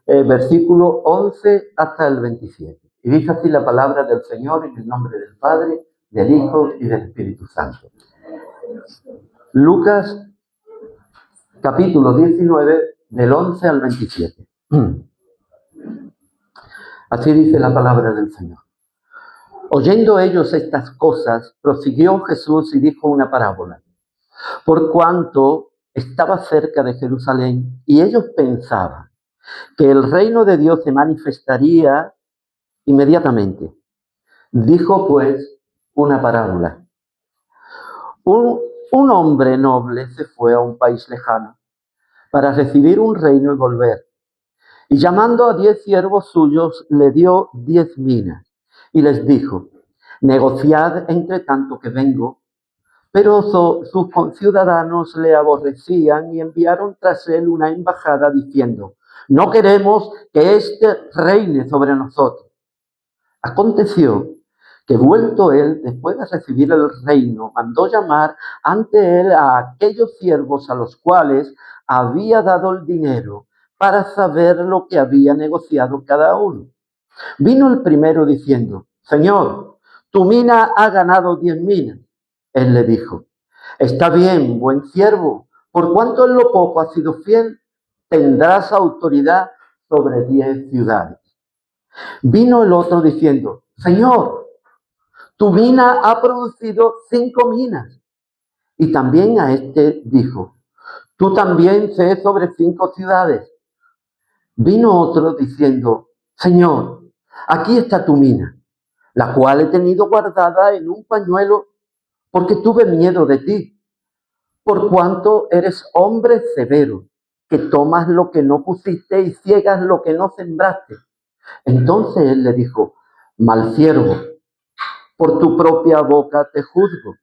versículo 11 hasta el 27. Y dice así la palabra del Señor en el nombre del Padre, del Hijo y del Espíritu Santo. Lucas, capítulo 19, del 11 al 27. Así dice la palabra del Señor. Oyendo ellos estas cosas, prosiguió Jesús y dijo una parábola. Por cuanto estaba cerca de Jerusalén y ellos pensaban que el reino de Dios se manifestaría inmediatamente. Dijo pues una parábola. Un hombre noble se fue a un país lejano para recibir un reino y volver. Y llamando a 10 siervos suyos, le dio 10 minas y les dijo, negociad entre tanto que vengo. Pero sus conciudadanos le aborrecían y enviaron tras él una embajada diciendo, no queremos que éste reine sobre nosotros. Aconteció que vuelto él, después de recibir el reino, mandó llamar ante él a aquellos siervos a los cuales había dado el dinero para saber lo que había negociado cada uno. Vino el primero diciendo, Señor, tu mina ha ganado 10 minas. Él le dijo, está bien, buen siervo, por cuanto en lo poco has sido fiel, tendrás autoridad sobre 10 ciudades. Vino el otro diciendo, Señor, tu mina ha producido 5 minas. Y también a este dijo, tú también sé sobre 5 ciudades. Vino otro diciendo, Señor, aquí está tu mina, la cual he tenido guardada en un pañuelo porque tuve miedo de ti, por cuanto eres hombre severo, que tomas lo que no pusiste y ciegas lo que no sembraste. Entonces él le dijo, mal siervo, por tu propia boca te juzgo.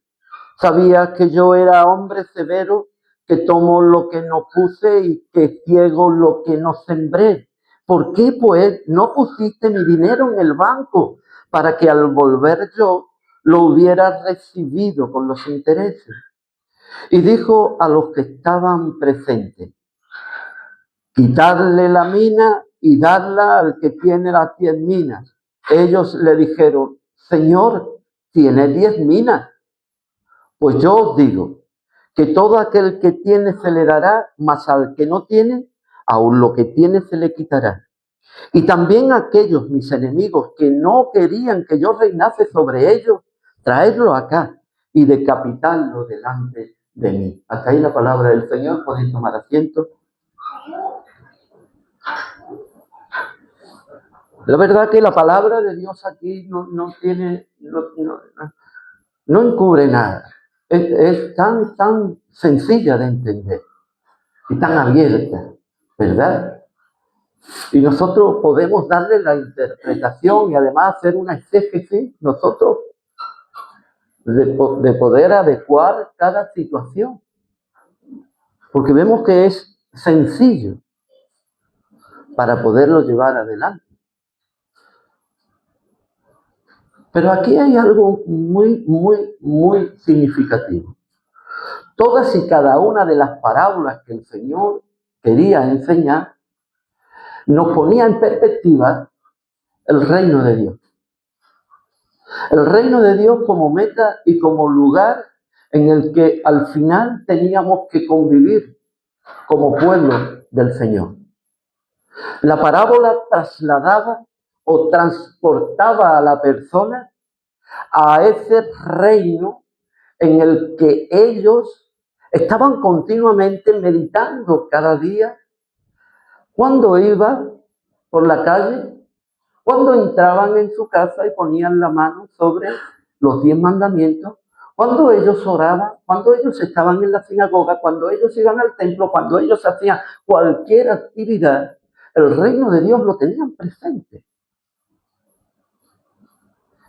Sabías que yo era hombre severo, que tomo lo que no puse y que ciego lo que no sembré. ¿Por qué, pues, no pusiste mi dinero en el banco para que al volver yo lo hubiera recibido con los intereses? Y dijo a los que estaban presentes, quitadle la mina y dadla al que tiene las 10 minas. Ellos le dijeron, Señor, tiene 10 minas. Pues yo os digo que todo aquel que tiene se le dará, mas al que no tiene, aun lo que tiene se le quitará. Y también a aquellos mis enemigos que no querían que yo reinase sobre ellos, traedlo acá y decapitadlo delante de mí. Hasta ahí la palabra del Señor. Podéis tomar asiento. La verdad que la palabra de Dios aquí no encubre nada. Es tan sencilla de entender y tan abierta, ¿verdad? Y nosotros podemos darle la interpretación y además hacer una exégesis nosotros de poder adecuar cada situación. Porque vemos que es sencillo para poderlo llevar adelante. Pero aquí hay algo muy significativo. Todas y cada una de las parábolas que el Señor quería enseñar nos ponía en perspectiva el reino de Dios. El reino de Dios como meta y como lugar en el que al final teníamos que convivir como pueblo del Señor. La parábola trasladaba o transportaba a la persona a ese reino en el que ellos estaban continuamente meditando cada día, cuando iban por la calle, cuando entraban en su casa y ponían la mano sobre los 10 mandamientos, cuando ellos oraban, cuando ellos estaban en la sinagoga, cuando ellos iban al templo, cuando ellos hacían cualquier actividad, el reino de Dios lo tenían presente.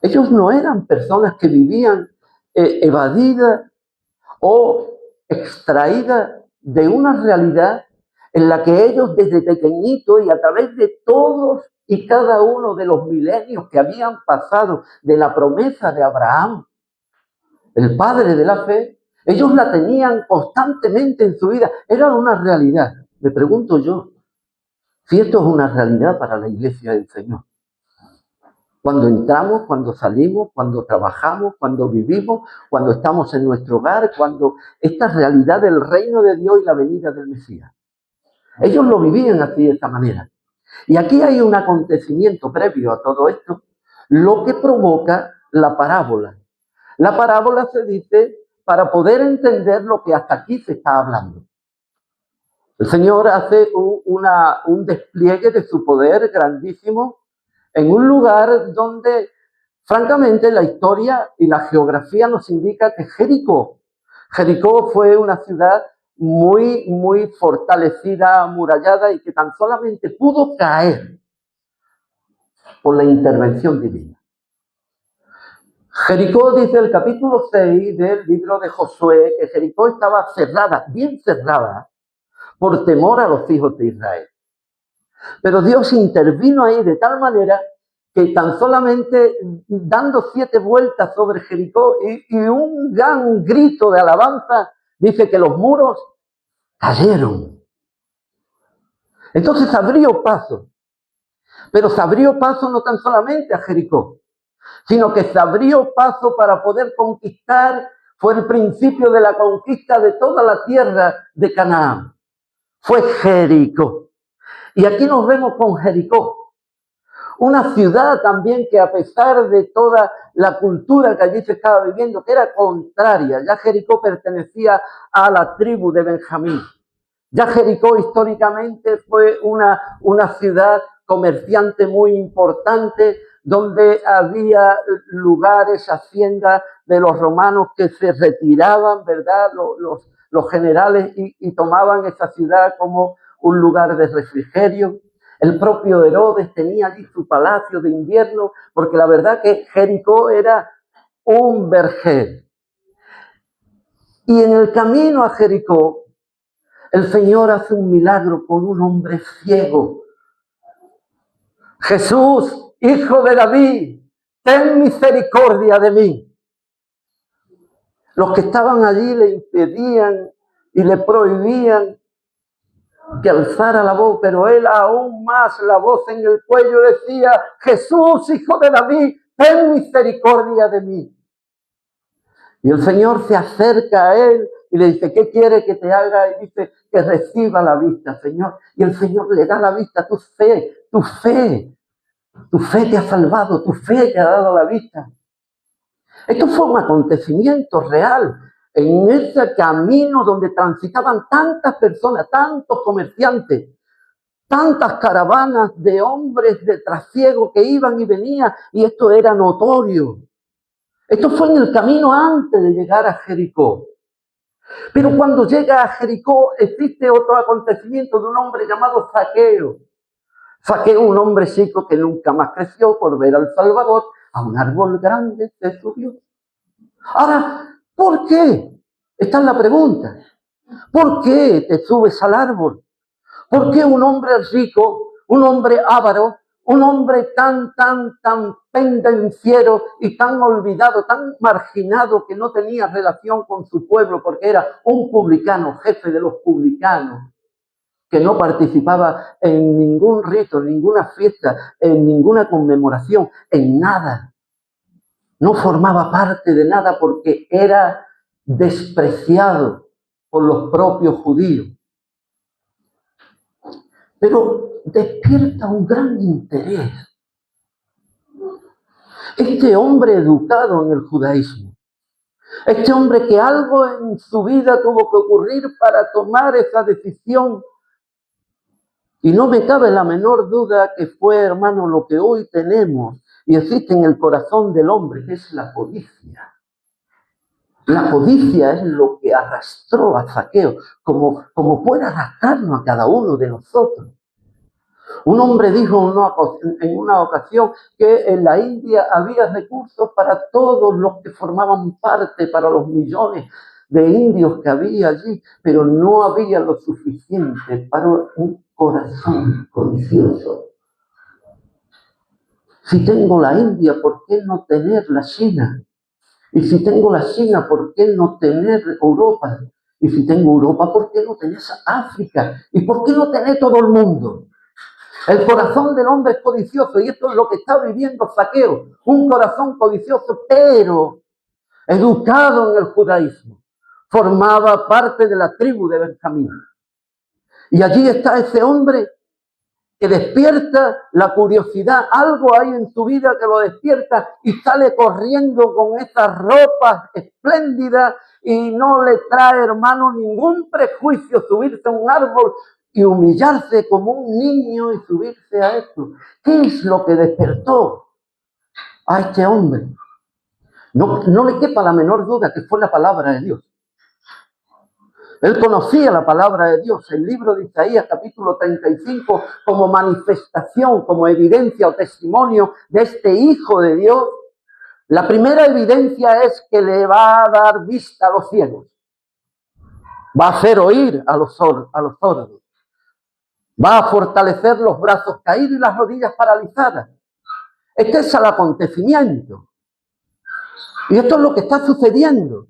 Ellos no eran personas que vivían evadidas o extraídas de una realidad en la que ellos desde pequeñitos y a través de todos y cada uno de los milenios que habían pasado de la promesa de Abraham, el padre de la fe, ellos la tenían constantemente en su vida. Era una realidad. Me pregunto yo, Si esto es una realidad para la iglesia del Señor. Cuando entramos, cuando salimos, cuando trabajamos, cuando vivimos, cuando estamos en nuestro hogar, cuando esta realidad del reino de Dios y la venida del Mesías. Ellos lo vivían así de esta manera. Y aquí hay un acontecimiento previo a todo esto, lo que provoca la parábola. La parábola se dice para poder entender lo que hasta aquí se está hablando. El Señor hace un despliegue de su poder grandísimo en un lugar donde, francamente, la historia y la geografía nos indica que Jericó fue una ciudad muy fortalecida, amurallada y que tan solamente pudo caer por la intervención divina. Jericó, dice el capítulo 6 del libro de Josué, que Jericó estaba cerrada, bien cerrada, por temor a los hijos de Israel. Pero Dios intervino ahí de tal manera que tan solamente dando 7 vueltas sobre Jericó y un gran grito de alabanza, dice que los muros cayeron. Entonces abrió paso. Pero se abrió paso no tan solamente a Jericó, sino que se abrió paso para poder conquistar, fue el principio de la conquista de toda la tierra de Canaán. Fue Jericó. Y aquí nos vemos con Jericó, una ciudad también que a pesar de toda la cultura que allí se estaba viviendo, que era contraria, ya Jericó pertenecía a la tribu de Benjamín. Ya Jericó históricamente fue una ciudad comerciante muy importante, donde había lugares, haciendas de los romanos que se retiraban, ¿verdad? Los generales y tomaban esa ciudad como un lugar de refrigerio. El propio Herodes tenía allí su palacio de invierno, porque la verdad que Jericó era un vergel. Y en el camino a Jericó, el Señor hace un milagro con un hombre ciego. Jesús, hijo de David, ten misericordia de mí. Los que estaban allí le impedían y le prohibían que alzara la voz, pero él aún más la voz en el cuello decía: Jesús, hijo de David, ten misericordia de mí. Y el Señor se acerca a él y le dice: ¿qué quiere que te haga? Y dice: que reciba la vista, Señor. Y el Señor le da la vista. Tu fe te ha salvado, tu fe te ha dado la vista. Esto fue un acontecimiento real en ese camino donde transitaban tantas personas, tantos comerciantes, tantas caravanas de hombres de trasiego que iban y venían, y esto era notorio. Esto fue en el camino antes de llegar a Jericó. Pero cuando llega a Jericó existe otro acontecimiento de un hombre llamado Zaqueo. Zaqueo, un hombre chico que nunca más creció por ver al Salvador, a un árbol grande se subió. Ahora, ¿por qué? Esta es la pregunta. ¿Por qué te subes al árbol? ¿Por qué un hombre rico, un hombre avaro, un hombre tan pendenciero y tan olvidado, tan marginado que no tenía relación con su pueblo porque era un publicano, jefe de los publicanos, que no participaba en ningún rito, en ninguna fiesta, en ninguna conmemoración, en nada? No formaba parte de nada porque era despreciado por los propios judíos. Pero despierta un gran interés. Este hombre educado en el judaísmo, este hombre que algo en su vida tuvo que ocurrir para tomar esa decisión, y no me cabe la menor duda que fue, hermano, lo que hoy tenemos y existe en el corazón del hombre, que es la codicia. La codicia es lo que arrastró a Zaqueo, como puede arrastrarnos a cada uno de nosotros. Un hombre dijo en una ocasión que en la India había recursos para todos los que formaban parte, para los millones de indios que había allí, pero no había lo suficiente para un corazón codicioso. Si tengo la India, ¿por qué no tener la China? Y si tengo la China, ¿por qué no tener Europa? Y si tengo Europa, ¿por qué no tener África? ¿Y por qué no tener todo el mundo? El corazón del hombre es codicioso y esto es lo que está viviendo Zaqueo. Un corazón codicioso, pero educado en el judaísmo. Formaba parte de la tribu de Benjamín. Y allí está ese hombre que despierta la curiosidad, algo hay en su vida que lo despierta y sale corriendo con esas ropas espléndidas y no le trae, hermano, ningún prejuicio subirse a un árbol y humillarse como un niño y subirse a esto. ¿Qué es lo que despertó a este hombre? No le quepa la menor duda que fue la palabra de Dios. Él conocía la palabra de Dios, el libro de Isaías capítulo 35, como manifestación, como evidencia o testimonio de este Hijo de Dios. La primera evidencia es que le va a dar vista a los ciegos, va a hacer oír a los sordos, va a fortalecer los brazos caídos y las rodillas paralizadas. Este es el acontecimiento. Y esto es lo que está sucediendo.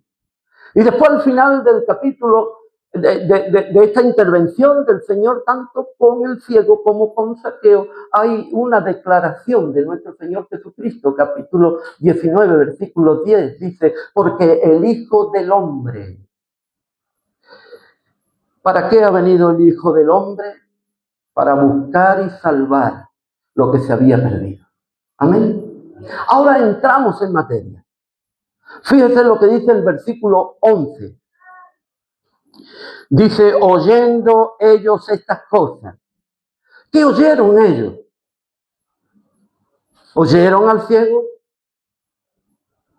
Y después al final del capítulo, de esta intervención del Señor, tanto con el ciego como con Zaqueo, hay una declaración de nuestro Señor Jesucristo, capítulo 19, versículo 10, dice, porque el Hijo del Hombre, ¿para qué ha venido el Hijo del Hombre? Para buscar y salvar lo que se había perdido. Amén. Ahora entramos en materia. Fíjese lo que dice el versículo 11. Dice, oyendo ellos estas cosas. ¿Qué oyeron ellos? ¿Oyeron al ciego?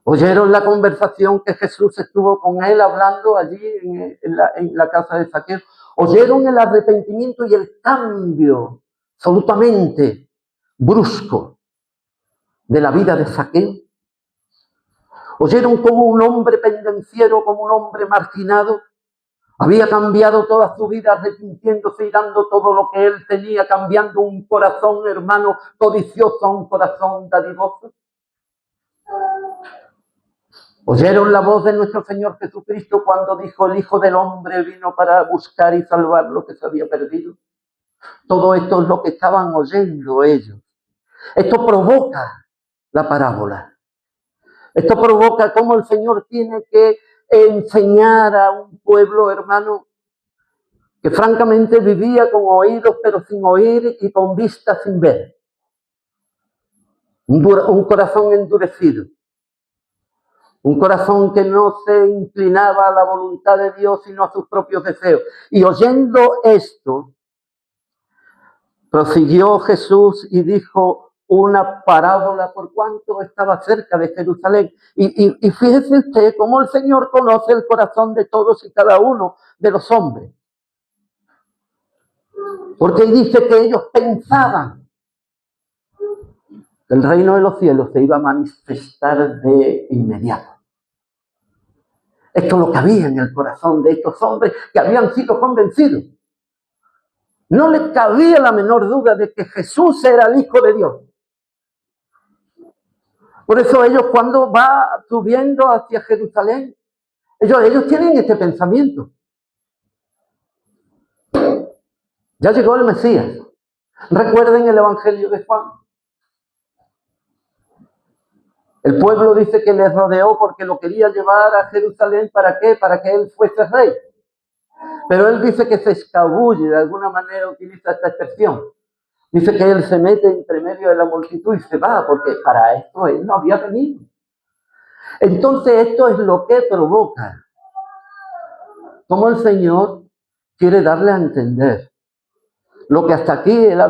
¿Oyeron la conversación que Jesús estuvo con él hablando allí en la casa de Zaqueo? ¿Oyeron el arrepentimiento y el cambio absolutamente brusco de la vida de Zaqueo? ¿Oyeron cómo un hombre pendenciero, como un hombre marginado, había cambiado toda su vida arrepintiéndose y dando todo lo que él tenía, cambiando un corazón, hermano, codicioso a un corazón dadivoso? ¿Oyeron la voz de nuestro Señor Jesucristo cuando dijo, el Hijo del Hombre vino para buscar y salvar lo que se había perdido? Todo esto es lo que estaban oyendo ellos. Esto provoca la parábola. Esto provoca cómo el Señor tiene que enseñar a un pueblo, hermano, que francamente vivía con oídos pero sin oír y con vista sin ver. Un corazón endurecido. Un corazón que no se inclinaba a la voluntad de Dios sino a sus propios deseos. Y oyendo esto, prosiguió Jesús y dijo una parábola por cuanto estaba cerca de Jerusalén. Y fíjese usted cómo el Señor conoce el corazón de todos y cada uno de los hombres. Porque dice que ellos pensaban que el reino de los cielos se iba a manifestar de inmediato. Esto es lo que había en el corazón de estos hombres que habían sido convencidos. No les cabía la menor duda de que Jesús era el Hijo de Dios. Por eso ellos cuando va subiendo hacia Jerusalén, ellos tienen este pensamiento. Ya llegó el Mesías. Recuerden el Evangelio de Juan. El pueblo dice que les rodeó porque lo quería llevar a Jerusalén. ¿Para qué? Para que él fuese rey. Pero él dice que se escabulle, de alguna manera utiliza esta expresión. Dice que él se mete entre medio de la multitud y se va, porque para esto él no había venido. Entonces esto es lo que provoca cómo el Señor quiere darle a entender lo que hasta aquí él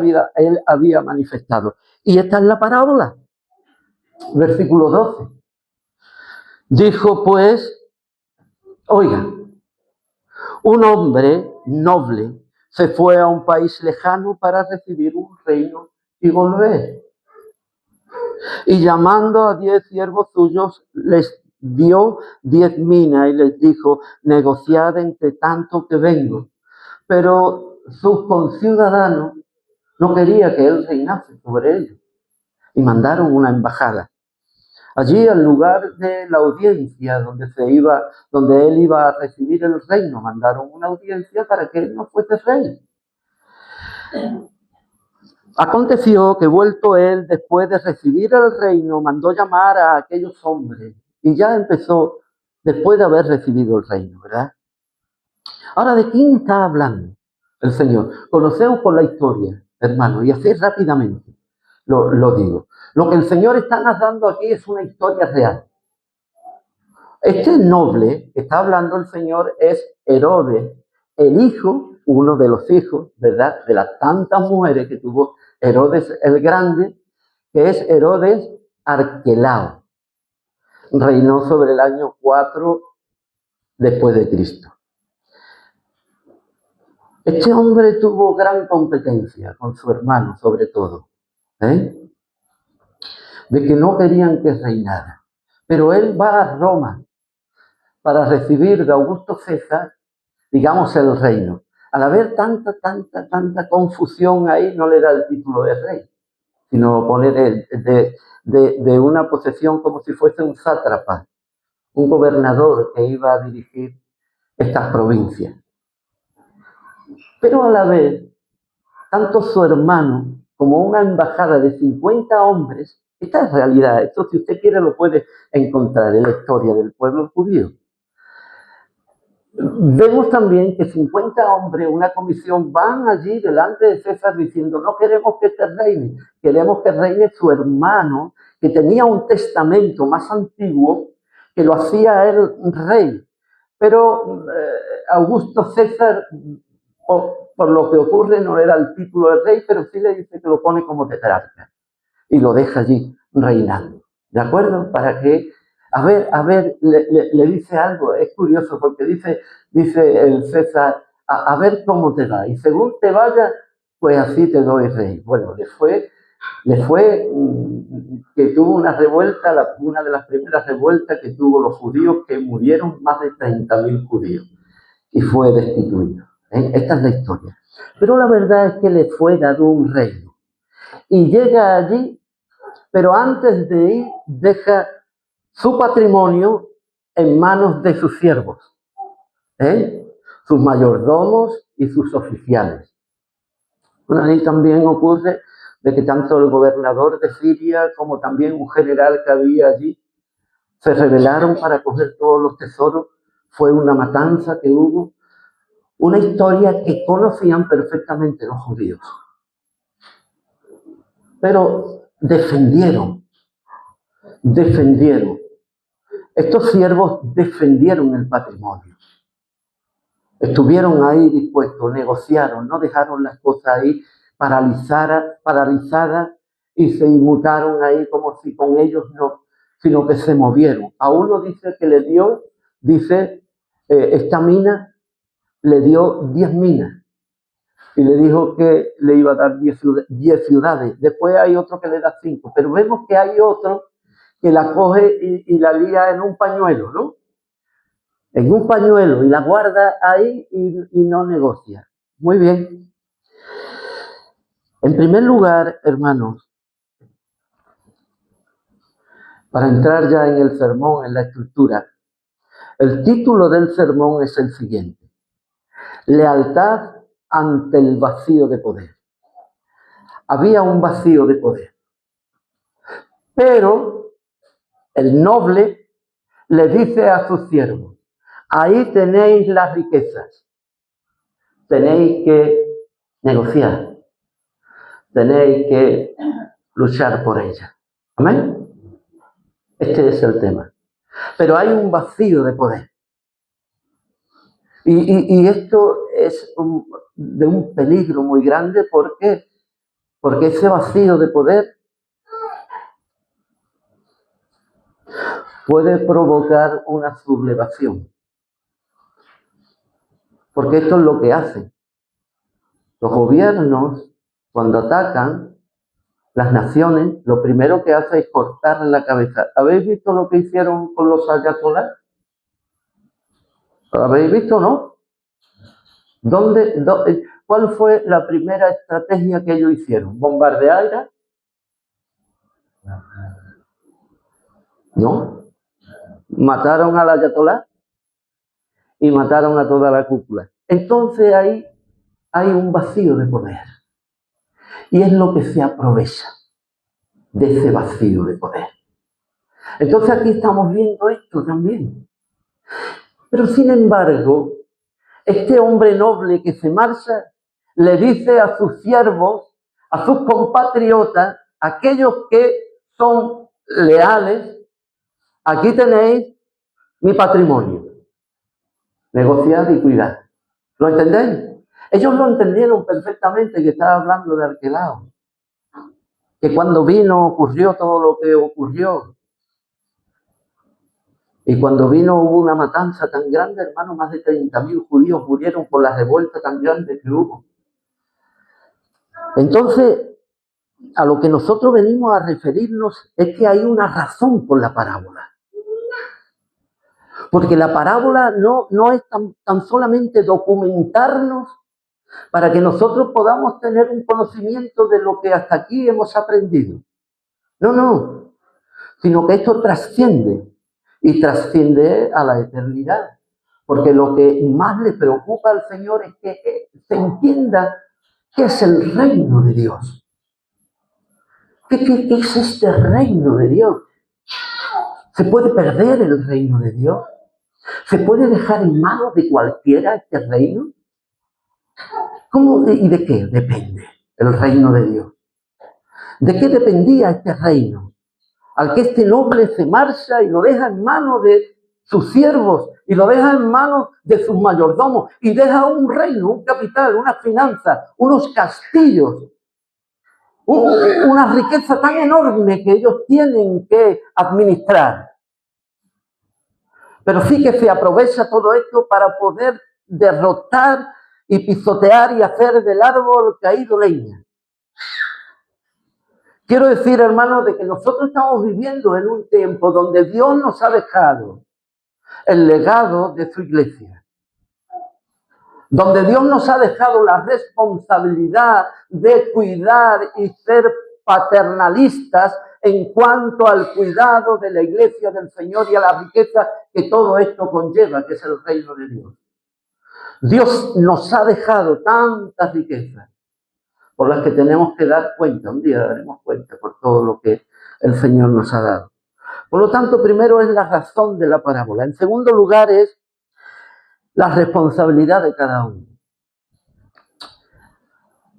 había manifestado. Y esta es la parábola. Versículo 12. Dijo pues, oiga, un hombre noble se fue a un país lejano para recibir un reino y volver. Y llamando a 10 siervos suyos, les dio 10 minas y les dijo, negociad entre tanto que vengo. Pero sus conciudadanos no querían que él reinase sobre ellos y mandaron una embajada. Allí, al lugar de la audiencia donde él iba a recibir el reino, mandaron una audiencia para que él no fuese rey. Aconteció que vuelto él, después de recibir el reino, mandó llamar a aquellos hombres y ya empezó después de haber recibido el reino, ¿verdad? Ahora, ¿de quién está hablando el Señor? Conocemos por la historia, hermano, y así rápidamente lo digo. Lo que el Señor está narrando aquí es una historia real. Este noble que está hablando el Señor es Herodes, el hijo, uno de los hijos, ¿verdad? De las tantas mujeres que tuvo Herodes el Grande, que es Herodes Arquelao. Reinó sobre el año 4 después de Cristo. Este hombre tuvo gran competencia con su hermano, sobre todo, de que no querían que reinara. Pero él va a Roma para recibir de Augusto César, digamos, el reino. Al haber tanta confusión ahí, no le da el título de rey, sino lo pone de una posesión como si fuese un sátrapa, un gobernador que iba a dirigir estas provincias. Pero a la vez, tanto su hermano como una embajada de 50 hombres, esta es realidad, esto si usted quiere lo puede encontrar en la historia del pueblo judío. Vemos también que 50 hombres, una comisión, van allí delante de César diciendo, no queremos que te reine, queremos que reine su hermano, que tenía un testamento más antiguo, que lo hacía él rey. Pero Augusto César, por lo que ocurre, no le da el título de rey, pero sí le dice que lo pone como tetrarca y lo deja allí reinando. ¿De acuerdo? Para que a ver, le dice algo, es curioso porque dice el César, a ver cómo te va, y según te vaya, pues así te doy rey. Bueno, le fue que tuvo una revuelta, una de las primeras revueltas que tuvo los judíos, que murieron más de 30.000 judíos, y fue destituido. Esta es la historia. Pero la verdad es que le fue dado un reino, y llega allí, pero antes de ir, deja su patrimonio en manos de sus siervos, sus mayordomos y sus oficiales. Bueno, ahí también ocurre de que tanto el gobernador de Siria como también un general que había allí se rebelaron para coger todos los tesoros. Fue una matanza que hubo, una historia que conocían perfectamente los judíos. Pero defendieron. Estos siervos defendieron el patrimonio. Estuvieron ahí dispuestos, negociaron, no dejaron las cosas ahí paralizadas y se inmutaron ahí como si con ellos no, sino que se movieron. A uno dice que le dio, esta mina le dio 10 minas y le dijo que le iba a dar 10 ciudades. Después hay otro que le da 5, pero vemos que hay otro que la coge y la lía en un pañuelo, ¿no? En un pañuelo y la guarda ahí y no negocia. Muy bien. En primer lugar, hermanos, para entrar ya en el sermón, en la estructura, el título del sermón es el siguiente: lealtad ante el vacío de poder. Había un vacío de poder, pero el noble le dice a sus siervos, ahí tenéis las riquezas, tenéis que negociar, tenéis que luchar por ellas. ¿Amén? Este es el tema. Pero hay un vacío de poder. Y esto es de un peligro muy grande. ¿Por qué? Porque ese vacío de poder puede provocar una sublevación. Porque esto es lo que hacen. Los gobiernos, cuando atacan las naciones, lo primero que hacen es cortarle la cabeza. ¿Habéis visto lo que hicieron con los ayatolás? ¿Lo habéis visto, no? ¿Cuál fue la primera estrategia que ellos hicieron? ¿Bombardear? No. Mataron al ayatolá y mataron a toda la cúpula. Entonces ahí hay un vacío de poder. Y es lo que se aprovecha de ese vacío de poder. Entonces aquí estamos viendo esto también. Pero sin embargo, este hombre noble que se marcha le dice a sus siervos, a sus compatriotas, aquellos que son leales, aquí tenéis mi patrimonio. Negociad y cuidad. ¿Lo entendéis? Ellos lo entendieron perfectamente que estaba hablando de Arquelao. Que cuando vino ocurrió todo lo que ocurrió. Y cuando vino hubo una matanza tan grande, hermano, más de 30.000 judíos murieron por la revuelta tan grande que hubo. Entonces, a lo que nosotros venimos a referirnos es que hay una razón por la parábola. Porque la parábola no es tan solamente documentarnos para que nosotros podamos tener un conocimiento de lo que hasta aquí hemos aprendido. No, sino que esto trasciende y trasciende a la eternidad. Porque lo que más le preocupa al Señor es que se entienda qué es el reino de Dios. ¿Qué es este reino de Dios? ¿Se puede perder el reino de Dios? ¿Se puede dejar en manos de cualquiera este reino? ¿Cómo y de qué depende el reino de Dios? ¿De qué dependía este reino? Al que este noble se marcha y lo deja en manos de sus siervos y lo deja en manos de sus mayordomos y deja un reino, un capital, una finanza, unos castillos, una riqueza tan enorme que ellos tienen que administrar. Pero sí que se aprovecha todo esto para poder derrotar y pisotear y hacer del árbol caído leña. Quiero decir, hermanos, de que nosotros estamos viviendo en un tiempo donde Dios nos ha dejado el legado de su iglesia. Donde Dios nos ha dejado la responsabilidad de cuidar y ser paternalistas en cuanto al cuidado de la iglesia del Señor y a la riqueza que todo esto conlleva, que es el reino de Dios. Dios nos ha dejado tantas riquezas por las que tenemos que dar cuenta. Un día daremos cuenta por todo lo que el Señor nos ha dado. Por lo tanto, primero es la razón de la parábola. En segundo lugar es la responsabilidad de cada uno.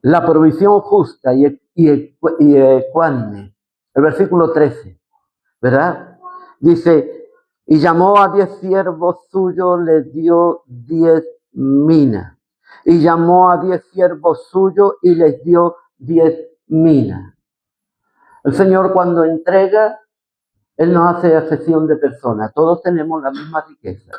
La provisión justa y ecuánime. El versículo 13, ¿verdad? Dice, y llamó a 10 siervos suyos, les dio 10 minas. Y llamó a 10 siervos suyos y les dio 10 minas. El Señor cuando entrega, Él no hace acepción de personas. Todos tenemos la misma riqueza.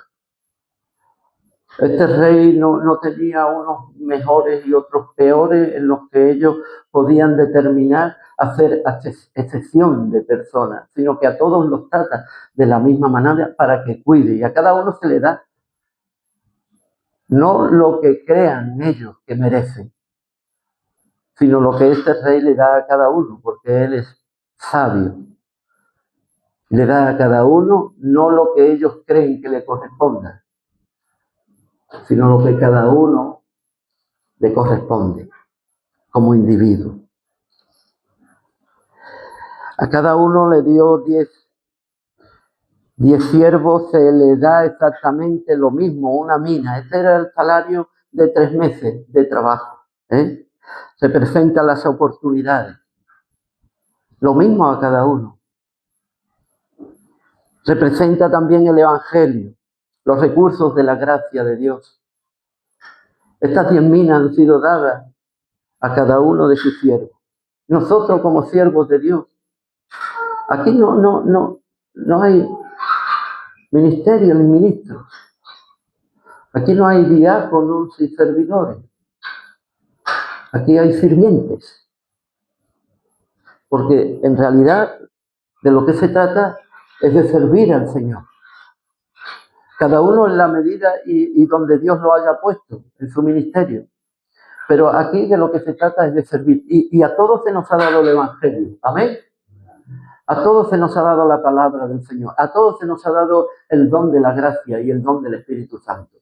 Este rey no tenía unos mejores y otros peores en los que ellos podían determinar hacer excepción de personas, sino que a todos los trata de la misma manera para que cuide. Y a cada uno se le da no lo que crean ellos que merecen, sino lo que este rey le da a cada uno, porque él es sabio. Le da a cada uno no lo que ellos creen que le corresponda, sino lo que cada uno le corresponde como individuo. A cada uno le dio 10 siervos, se le da exactamente lo mismo, una mina. Este era el salario de 3 meses de trabajo. Se presentan las oportunidades. Lo mismo a cada uno. Representa también el Evangelio, los recursos de la gracia de Dios. Estas 10 minas han sido dadas a cada uno de sus siervos. Nosotros como siervos de Dios, aquí no hay ministerio ni ministros. Aquí no hay diáconos y servidores. Aquí hay sirvientes. Porque en realidad de lo que se trata es de servir al Señor. Cada uno en la medida y donde Dios lo haya puesto en su ministerio. Pero aquí de lo que se trata es de servir. Y a todos se nos ha dado el Evangelio. Amén. A todos se nos ha dado la palabra del Señor. A todos se nos ha dado el don de la gracia y el don del Espíritu Santo.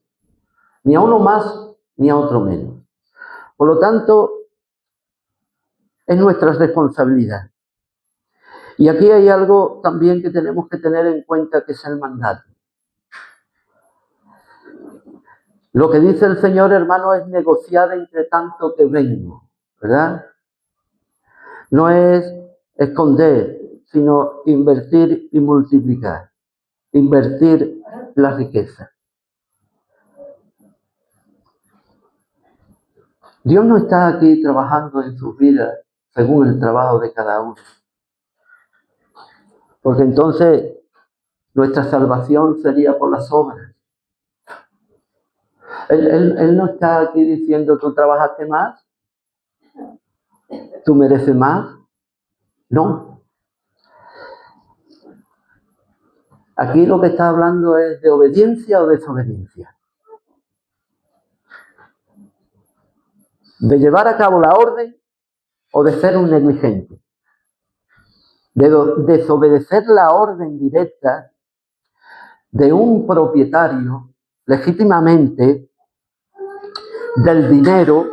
Ni a uno más, ni a otro menos. Por lo tanto, Es nuestra responsabilidad. Y aquí hay algo también que tenemos que tener en cuenta, que es el mandato. Lo que dice el Señor, hermano, es negociar entre tanto que vengo, ¿verdad? No es esconder, sino invertir y multiplicar. Invertir la riqueza. Dios no está aquí trabajando en sus vidas según el trabajo de cada uno. Porque entonces nuestra salvación sería por las obras. Él no está aquí diciendo, tú trabajaste más, tú mereces más. No. Aquí lo que está hablando es de obediencia o desobediencia. De llevar a cabo la orden o de ser un negligente. De desobedecer la orden directa de un propietario legítimamente del dinero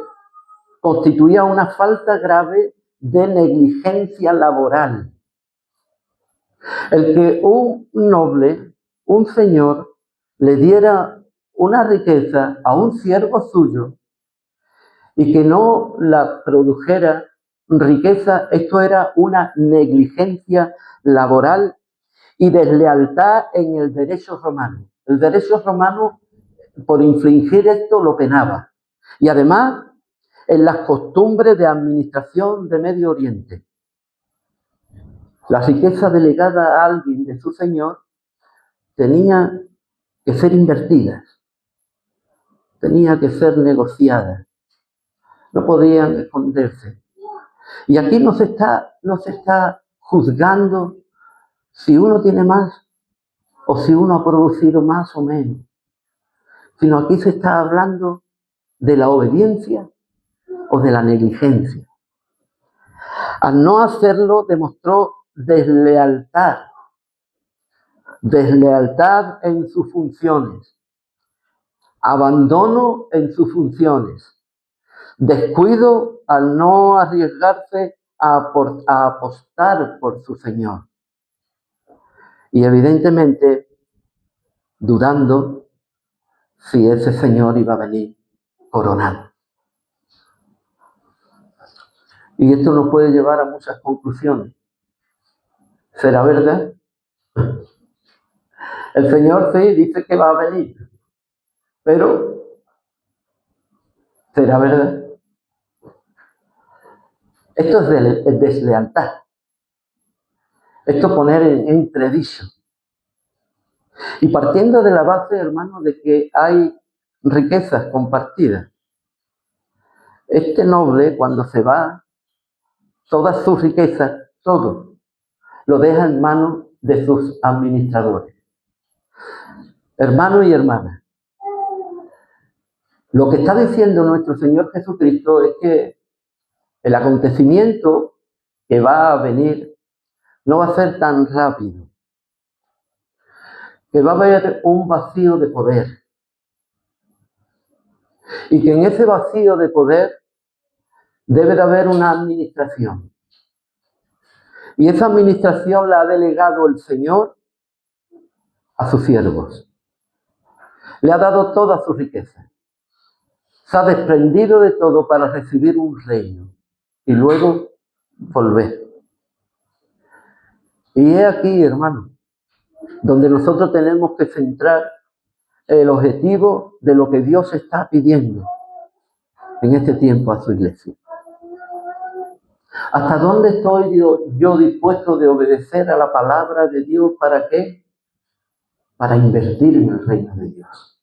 constituía una falta grave de negligencia laboral. El que un noble, un señor, le diera una riqueza a un siervo suyo y que no la produjera riqueza, esto era una negligencia laboral y deslealtad en el derecho romano. El derecho romano, por infringir esto, lo penaba. Y además, en las costumbres de administración de Medio Oriente. La riqueza delegada a alguien de su señor tenía que ser invertida, tenía que ser negociada, no podían esconderse. Y aquí no se está juzgando si uno tiene más o si uno ha producido más o menos, sino aquí se está hablando de la obediencia o de la negligencia. Al no hacerlo demostró deslealtad en sus funciones, abandono en sus funciones, descuido al no arriesgarse a apostar por su Señor. Y evidentemente dudando si ese Señor iba a venir coronado. Y esto nos puede llevar a muchas conclusiones. ¿Será verdad? El Señor sí dice que va a venir, pero ¿será verdad? Esto es deslealtad. Esto es poner en entredicho. Y partiendo de la base, hermano, de que hay riquezas compartidas, este noble, cuando se va, todas sus riquezas, todo, lo deja en manos de sus administradores. Hermanos y hermanas, lo que está diciendo nuestro Señor Jesucristo es que el acontecimiento que va a venir no va a ser tan rápido, que va a haber un vacío de poder y que en ese vacío de poder debe de haber una administración. Y esa administración la ha delegado el Señor a sus siervos. Le ha dado toda su riqueza. Se ha desprendido de todo para recibir un reino y luego volver. Y es aquí, hermano, donde nosotros tenemos que centrar el objetivo de lo que Dios está pidiendo en este tiempo a su iglesia. ¿Hasta dónde estoy yo dispuesto de obedecer a la palabra de Dios? ¿Para qué? Para invertir en el reino de Dios.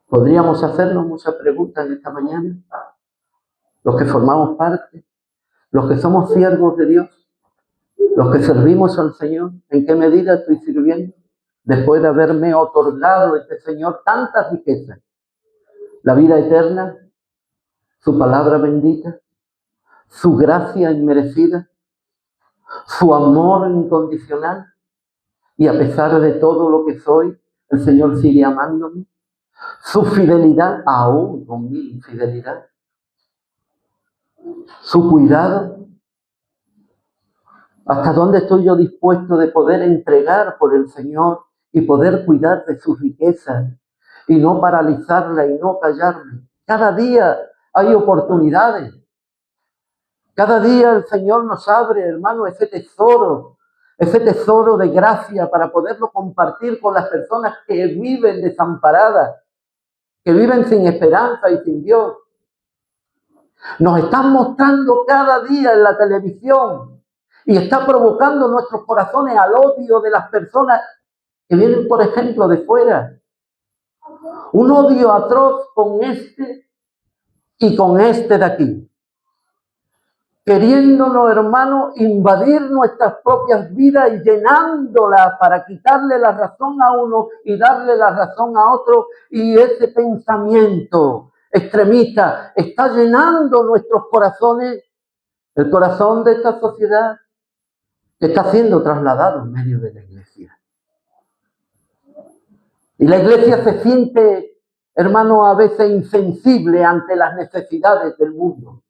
¿Podríamos hacernos muchas preguntas en esta mañana? Los que formamos parte, los que somos siervos de Dios, los que servimos al Señor, ¿en qué medida estoy sirviendo? Después de haberme otorgado este Señor tantas riquezas, la vida eterna, su palabra bendita, su gracia inmerecida, su amor incondicional, y a pesar de todo lo que soy, el Señor sigue amándome, su fidelidad aún con mi infidelidad. su cuidado. ¿Hasta dónde estoy yo dispuesto de poder entregar por el Señor y poder cuidar de sus riquezas y no paralizarla y no callarme? Cada día hay oportunidades. Cada día el Señor nos abre, hermano, ese tesoro de gracia para poderlo compartir con las personas que viven desamparadas, que viven sin esperanza y sin Dios. Nos están mostrando cada día en la televisión y está provocando en nuestros corazones al odio de las personas que vienen, por ejemplo, de fuera. Un odio atroz con este y con este de aquí. Queriéndonos, hermano, invadir nuestras propias vidas y llenándolas para quitarle la razón a uno y darle la razón a otro. Y ese pensamiento extremista está llenando nuestros corazones, el corazón de esta sociedad que está siendo trasladado en medio de la iglesia. Y la iglesia se siente, hermano, a veces insensible ante las necesidades del mundo.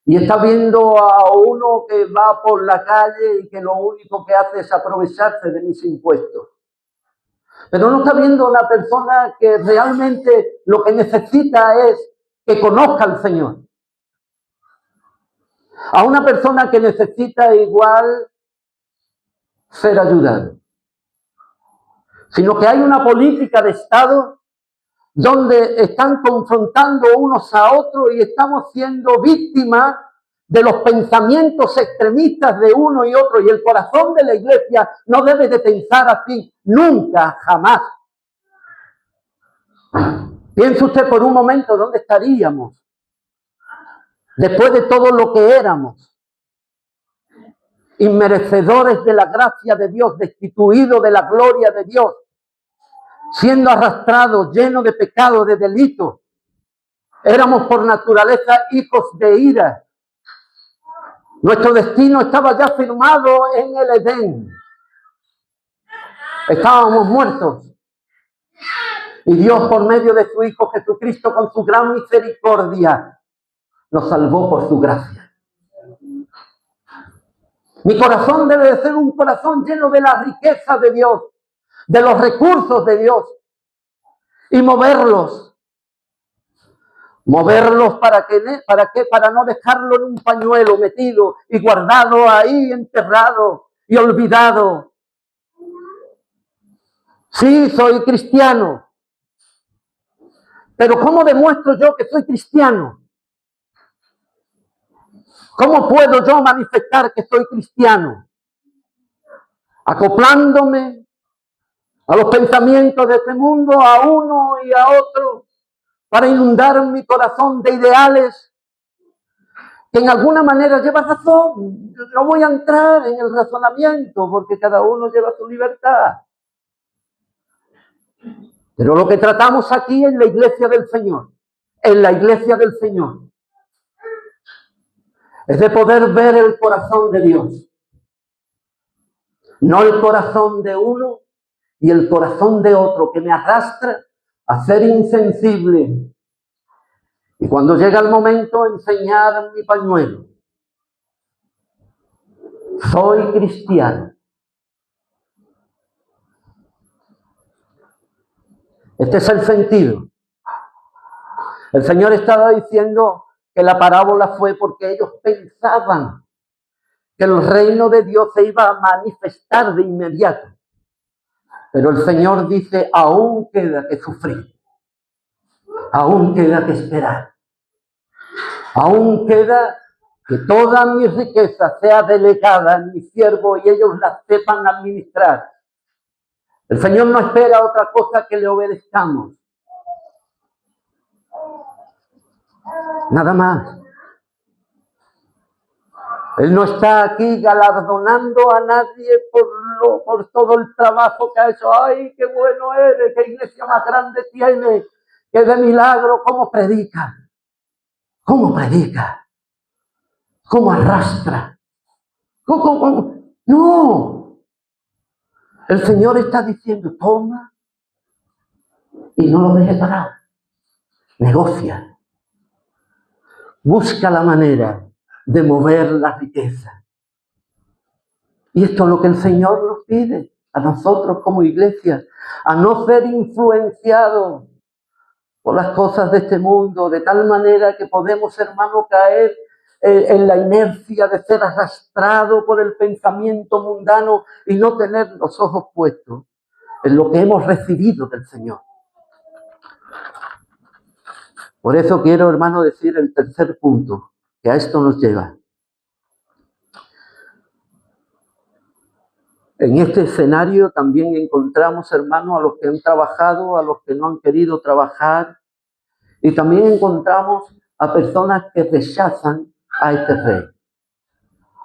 Y está viendo a uno que va por la calle y que lo único que hace es aprovecharse de mis impuestos. Pero no está viendo a una persona que realmente lo que necesita es que conozca al Señor. A una persona que necesita igual ser ayudado. Sino que hay una política de Estado donde están confrontando unos a otros y estamos siendo víctimas de los pensamientos extremistas de uno y otro. Y el corazón de la iglesia no debe de pensar así, nunca, jamás. Piense usted por un momento dónde estaríamos después de todo lo que éramos, inmerecedores de la gracia de Dios, destituidos de la gloria de Dios, siendo arrastrados, llenos de pecado, de delitos. Éramos por naturaleza hijos de ira. Nuestro destino estaba ya firmado en el Edén. Estábamos muertos. Y Dios, por medio de su Hijo Jesucristo, con su gran misericordia, nos salvó por su gracia. Mi corazón debe de ser un corazón lleno de la riqueza de Dios, de los recursos de Dios, y moverlos. ¿Moverlos para qué? Para no dejarlo en un pañuelo metido y guardado ahí, enterrado y olvidado. Sí, soy cristiano. Pero ¿cómo demuestro yo que soy cristiano? ¿Cómo puedo yo manifestar que soy cristiano? Acoplándome a los pensamientos de este mundo, a uno y a otro, para inundar mi corazón de ideales que en alguna manera lleva razón. No voy a entrar en el razonamiento porque cada uno lleva su libertad. Pero lo que tratamos aquí en la iglesia del Señor, en la iglesia del Señor, es de poder ver el corazón de Dios. No el corazón de uno y el corazón de otro que me arrastra a ser insensible. Y cuando llega el momento de enseñar mi pañuelo, soy cristiano. Este es el sentido. El Señor estaba diciendo que la parábola fue porque ellos pensaban que el reino de Dios se iba a manifestar de inmediato. Pero el Señor dice, aún queda que sufrir, aún queda que esperar, aún queda que toda mi riqueza sea delegada en mi siervo y ellos la sepan administrar. El Señor no espera otra cosa que le obedezcamos. Nada más. Él no está aquí galardonando a nadie por todo el trabajo que ha hecho. ¡Ay, qué bueno eres! ¡Qué iglesia más grande tiene! ¡Qué de milagro! ¿Cómo predica? ¿Cómo predica? ¿Cómo arrastra? ¿Cómo? No. El Señor está diciendo, toma y no lo dejes parado. Negocia. busca la manera de mover la riqueza. Y esto es lo que el Señor nos pide a nosotros como iglesia, a no ser influenciados por las cosas de este mundo, de tal manera que podemos, hermano, caer en la inercia de ser arrastrado por el pensamiento mundano y no tener los ojos puestos en lo que hemos recibido del Señor. Por eso quiero, hermano, decir el tercer punto, que a esto nos lleva. En este escenario también encontramos, hermano, a los que han trabajado, a los que no han querido trabajar, y también encontramos a personas que rechazan a este rey,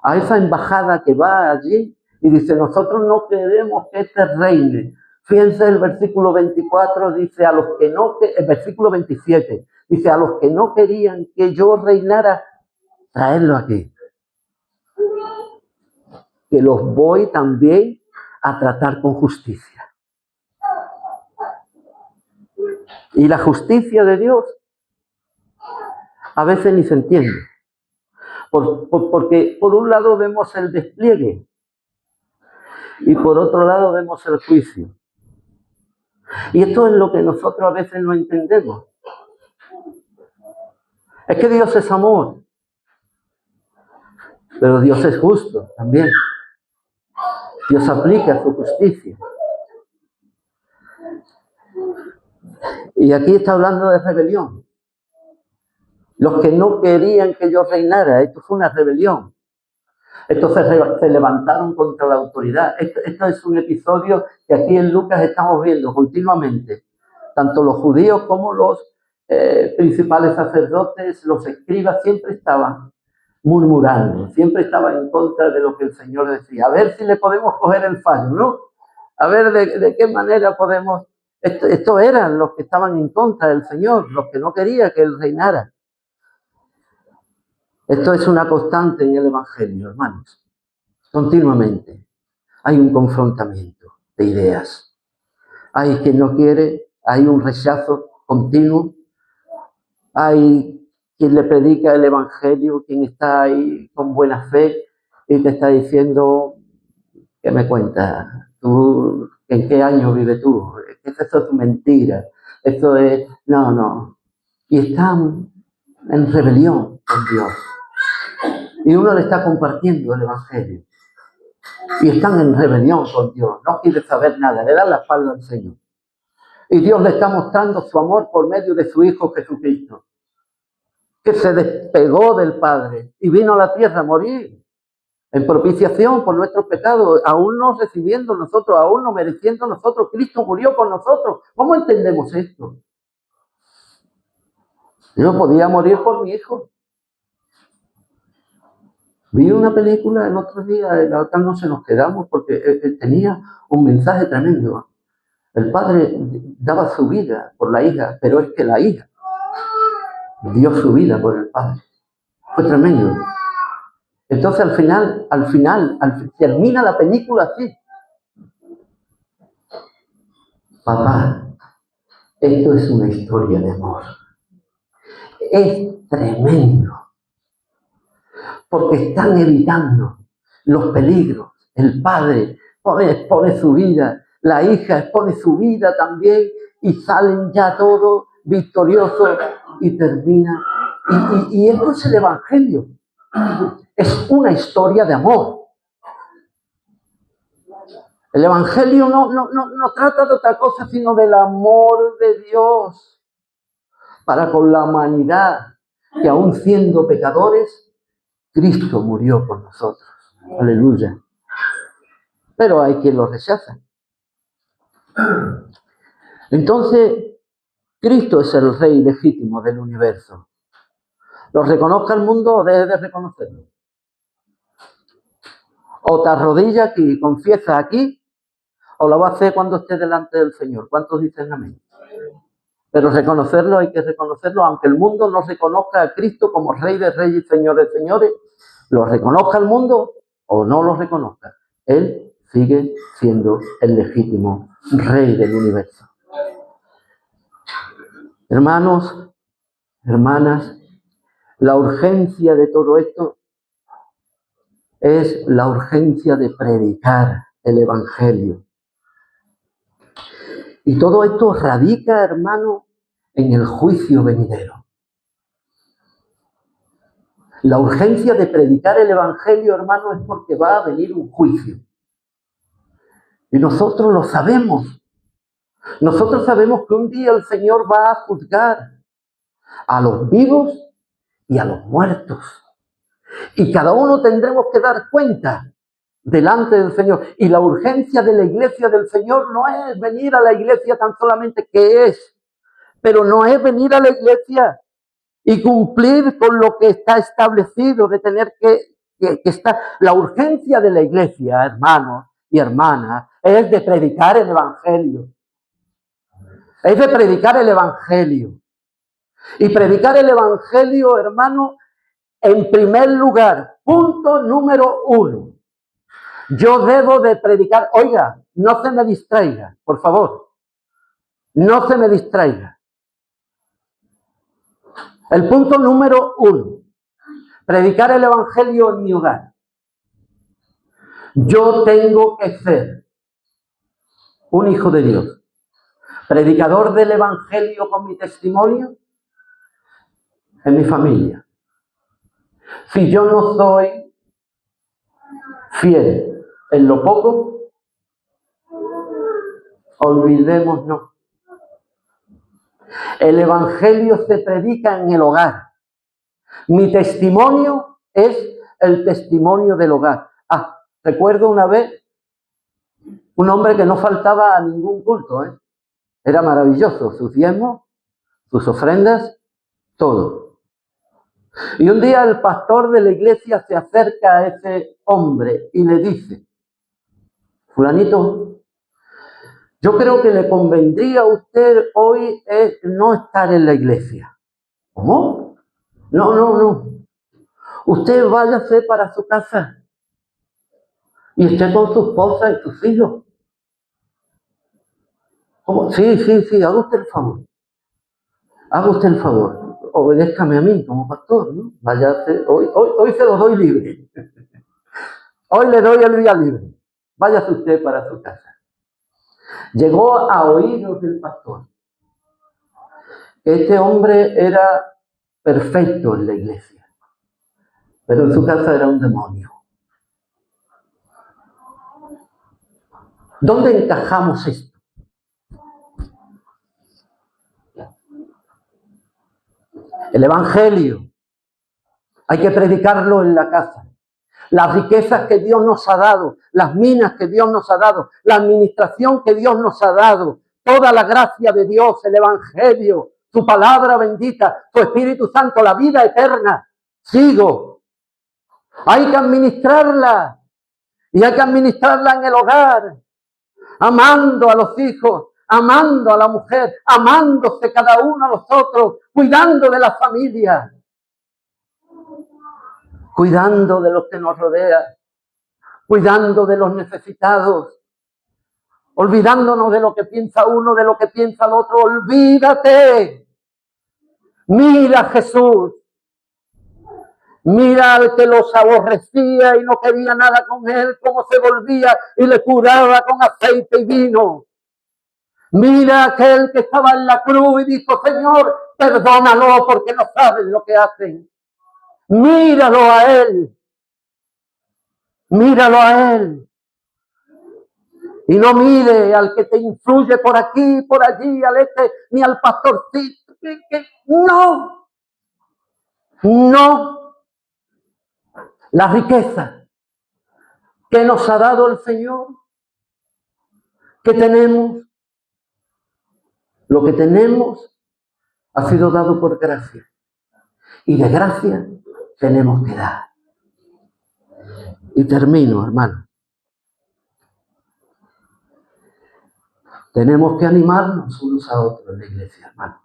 a esa embajada que va allí y dice, nosotros no queremos que este reine. Fíjense, el versículo 24 dice, el versículo 27, dice, a los que no querían que yo reinara, traedlo aquí. Que los voy también a tratar con justicia. Y la justicia de Dios a veces ni se entiende. Porque por un lado vemos el despliegue y por otro lado vemos el juicio. Y esto es lo que nosotros a veces no entendemos. Es que Dios es amor, pero Dios es justo también. Dios aplica su justicia. Y aquí está hablando de rebelión. Los que no querían que yo reinara, esto fue una rebelión. Estos se levantaron contra la autoridad. Esto es un episodio que aquí en Lucas estamos viendo continuamente. Tanto los judíos como los principales sacerdotes, los escribas, siempre estaban murmurando, siempre estaban en contra de lo que el Señor decía. A ver si le podemos coger el fallo, ¿no? A ver de qué manera podemos... Estos eran los que estaban en contra del Señor, los que no querían que Él reinara. Esto es una constante en el Evangelio, hermanos. Continuamente hay un confrontamiento de ideas. Hay quien no quiere, hay un rechazo continuo. Hay quien le predica el Evangelio, quien está ahí con buena fe y te está diciendo, ¿qué me cuentas? ¿Tú en qué año vives tú? Eso es mentira. Esto es... No. Y están en rebelión con Dios. Y uno le está compartiendo el Evangelio. Y están en rebelión con Dios. No quiere saber nada. Le dan la espalda al Señor. Y Dios le está mostrando su amor por medio de su Hijo Jesucristo, que se despegó del Padre y vino a la tierra a morir en propiciación por nuestros pecados, aún no recibiendo nosotros, aún no mereciendo nosotros. Cristo murió por nosotros. ¿Cómo entendemos esto? Yo podía morir por mi hijo. Vi una película el otro día, en la otra no se nos quedamos porque tenía un mensaje tremendo. El padre daba su vida por la hija, pero es que la hija dio su vida por el padre. Fue tremendo. Entonces al final, termina la película así. Papá, esto es una historia de amor. Es tremendo. Porque están evitando los peligros. El padre expone su vida, la hija expone su vida también y salen ya todos victoriosos y termina. Y esto es el Evangelio. Es una historia de amor. El Evangelio no trata de otra cosa sino del amor de Dios para con la humanidad, que aún siendo pecadores, Cristo murió por nosotros. Aleluya. Pero hay quien lo rechaza. Entonces, Cristo es el Rey legítimo del universo. ¿Lo reconozca el mundo o deje de reconocerlo? O te arrodillas aquí y confiesas aquí, o lo va a hacer cuando esté delante del Señor. ¿Cuántos dicen amén? Pero reconocerlo, hay que reconocerlo, aunque el mundo no reconozca a Cristo como Rey de Reyes y Señor de Señores, lo reconozca el mundo o no lo reconozca. Él sigue siendo el legítimo Rey del universo. Hermanos, hermanas, La urgencia de todo esto es la urgencia de predicar el Evangelio. Y todo esto radica, hermano, en el juicio venidero. La urgencia de predicar el Evangelio, hermano, es porque va a venir un juicio. Y nosotros lo sabemos. Nosotros sabemos que un día el Señor va a juzgar a los vivos y a los muertos. Y cada uno tendremos que dar cuenta delante del Señor. Y la urgencia de la iglesia del Señor no es venir a la iglesia tan solamente que es, pero no es venir a la iglesia y cumplir con lo que está establecido, de tener que estar. La urgencia de la iglesia, hermanos y hermanas, es de predicar el Evangelio. Es de predicar el Evangelio. Y predicar el Evangelio, hermano, en primer lugar, punto número 1. Yo debo de predicar. Oiga, no se me distraiga, por favor. No se me distraiga. El punto número 1. Predicar el Evangelio en mi hogar. Yo tengo que ser un hijo de Dios. Predicador del Evangelio con mi testimonio en mi familia. Si yo no soy fiel en lo poco, olvidémonos. El Evangelio se predica en el hogar. Mi testimonio es el testimonio del hogar. Recuerdo una vez un hombre que no faltaba a ningún culto, Era maravilloso, sus diezmos, sus ofrendas, todo. Y un día el pastor de la iglesia se acerca a ese hombre y le dice: fulanito, yo creo que le convendría a usted hoy no estar en la iglesia. ¿Cómo? No. Usted váyase para su casa y esté con su esposa y sus hijos. ¿Cómo? Sí, haga usted el favor. Haga usted el favor. Obedézcame a mí como pastor, ¿no? Váyase, hoy se lo doy libre. Hoy le doy el día libre. Váyase usted para su casa. Llegó a oídos del pastor. Este hombre era perfecto en la iglesia, pero en su casa era un demonio. ¿Dónde encajamos esto? El Evangelio hay que predicarlo en la casa. Las riquezas que Dios nos ha dado, las minas que Dios nos ha dado, la administración que Dios nos ha dado, toda la gracia de Dios, el Evangelio, su palabra bendita, su Espíritu Santo, la vida eterna. Sigo. Hay que administrarla. Y hay que administrarla en el hogar, amando a los hijos, amando a la mujer, amándose cada uno a los otros, cuidando de la familia, cuidando de los que nos rodean, cuidando de los necesitados, olvidándonos de lo que piensa uno, de lo que piensa el otro. Olvídate. Mira a Jesús. Mira al que los aborrecía y no quería nada con él, cómo se volvía y le curaba con aceite y vino. Mira a aquel que estaba en la cruz y dijo: Señor, perdónalo porque no saben lo que hacen. Míralo a él. Míralo a él. Y no mire al que te influye por aquí, por allí, al ni al pastorcito. No. La riqueza que nos ha dado el Señor, que tenemos, lo que tenemos ha sido dado por gracia. Y de gracia tenemos que dar. Y termino, hermano. Tenemos que animarnos unos a otros en la iglesia, hermanos.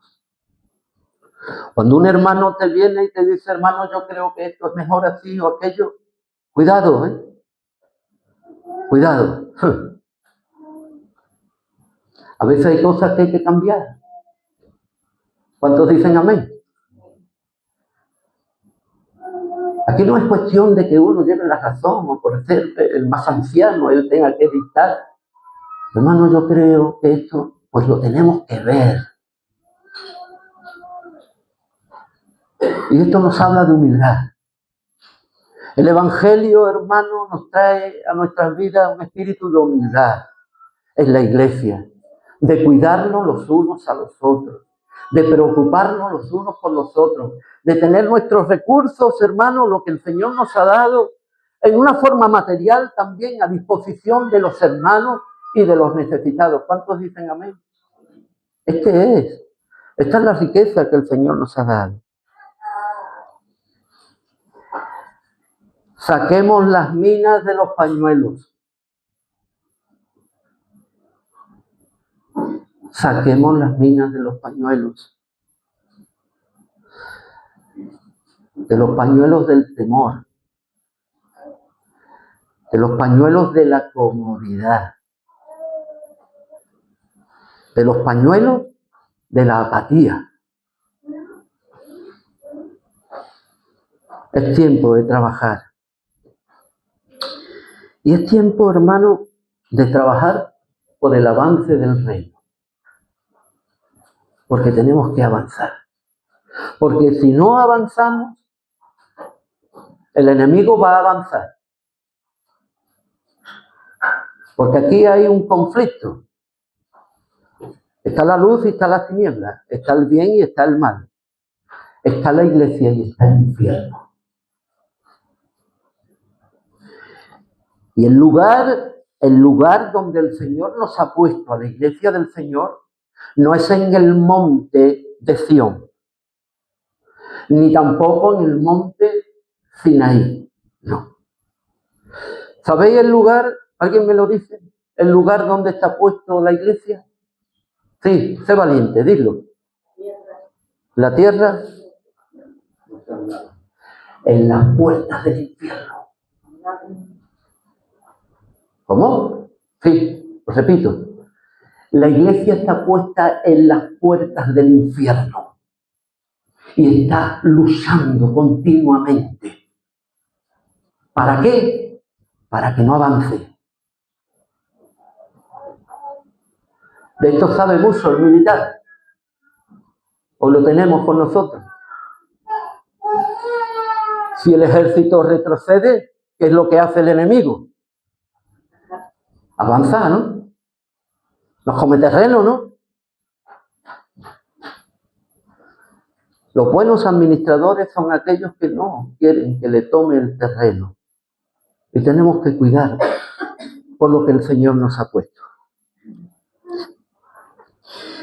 Cuando un hermano te viene y te dice: hermano, yo creo que esto es mejor así o aquello, cuidado, Cuidado. A veces hay cosas que hay que cambiar. ¿Cuántos dicen amén? Aquí no es cuestión de que uno lleve la razón o por ser el más anciano él tenga que dictar. Hermano, yo creo que esto pues lo tenemos que ver. Y esto nos habla de humildad. El Evangelio, hermano, nos trae a nuestras vidas un espíritu de humildad en la iglesia, de cuidarnos los unos a los otros, de preocuparnos los unos por los otros, de tener nuestros recursos, hermano, lo que el Señor nos ha dado, en una forma material también a disposición de los hermanos y de los necesitados. ¿Cuántos dicen amén? Esta es la riqueza que el Señor nos ha dado. Saquemos las minas de los pañuelos. Saquemos las minas de los pañuelos. De los pañuelos del temor. De los pañuelos de la comodidad. De los pañuelos de la apatía. Es tiempo de trabajar. Y es tiempo, hermano, de trabajar por el avance del reino. Porque tenemos que avanzar. Porque si no avanzamos, el enemigo va a avanzar. Porque aquí hay un conflicto. Está la luz y está la tiniebla. Está el bien y está el mal. Está la iglesia y está el infierno. Y el lugar donde el Señor nos ha puesto a la iglesia del Señor no es en el monte de Sión, ni tampoco en el monte Sinaí, no. ¿Sabéis el lugar? ¿Alguien me lo dice? ¿El lugar donde está puesto la iglesia? Sí, sé valiente, dilo. La tierra en las puertas del infierno. ¿Cómo? Sí, lo repito. La iglesia está puesta en las puertas del infierno y está luchando continuamente. ¿Para qué? Para que no avance. De esto sabe mucho el militar. O lo tenemos con nosotros. Si el ejército retrocede, ¿qué es lo que hace el enemigo? Avanza, ¿no? Nos come terreno, ¿no? Los buenos administradores son aquellos que no quieren que le tome el terreno. Y tenemos que cuidar por lo que el Señor nos ha puesto.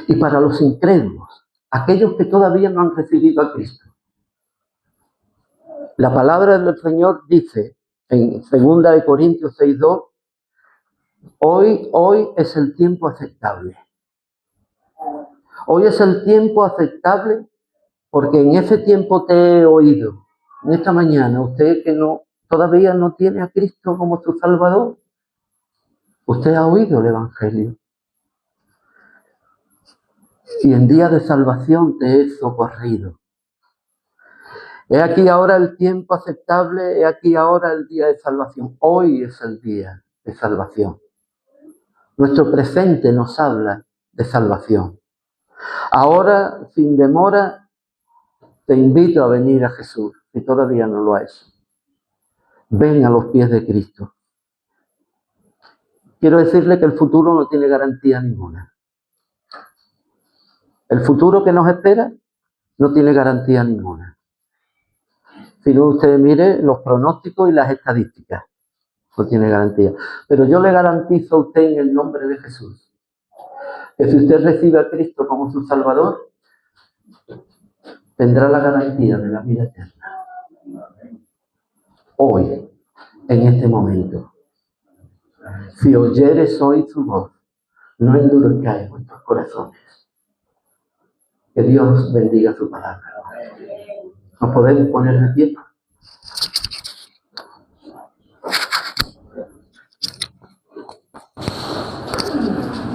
Y para los incrédulos, aquellos que todavía no han recibido a Cristo. La palabra del Señor dice en 2 Corintios 6:2, hoy es el tiempo aceptable. Hoy es el tiempo aceptable porque en ese tiempo te he oído. En esta mañana, usted que todavía no tiene a Cristo como su Salvador, usted ha oído el Evangelio. Y en día de salvación te he socorrido. He aquí ahora el tiempo aceptable, he aquí ahora el día de salvación. Hoy es el día de salvación. Nuestro presente nos habla de salvación. Ahora, sin demora, te invito a venir a Jesús, si todavía no lo has. Ven a los pies de Cristo. Quiero decirle que el futuro no tiene garantía ninguna. El futuro que nos espera no tiene garantía ninguna. Si no, usted mire los pronósticos y las estadísticas. No tiene garantía. Pero yo le garantizo a usted en el nombre de Jesús que si usted recibe a Cristo como su Salvador, tendrá la garantía de la vida eterna. Hoy, en este momento. Si oyeres hoy su voz, no endurezcáis vuestros corazones. Que Dios bendiga su palabra. ¿Nos podemos poner de pie?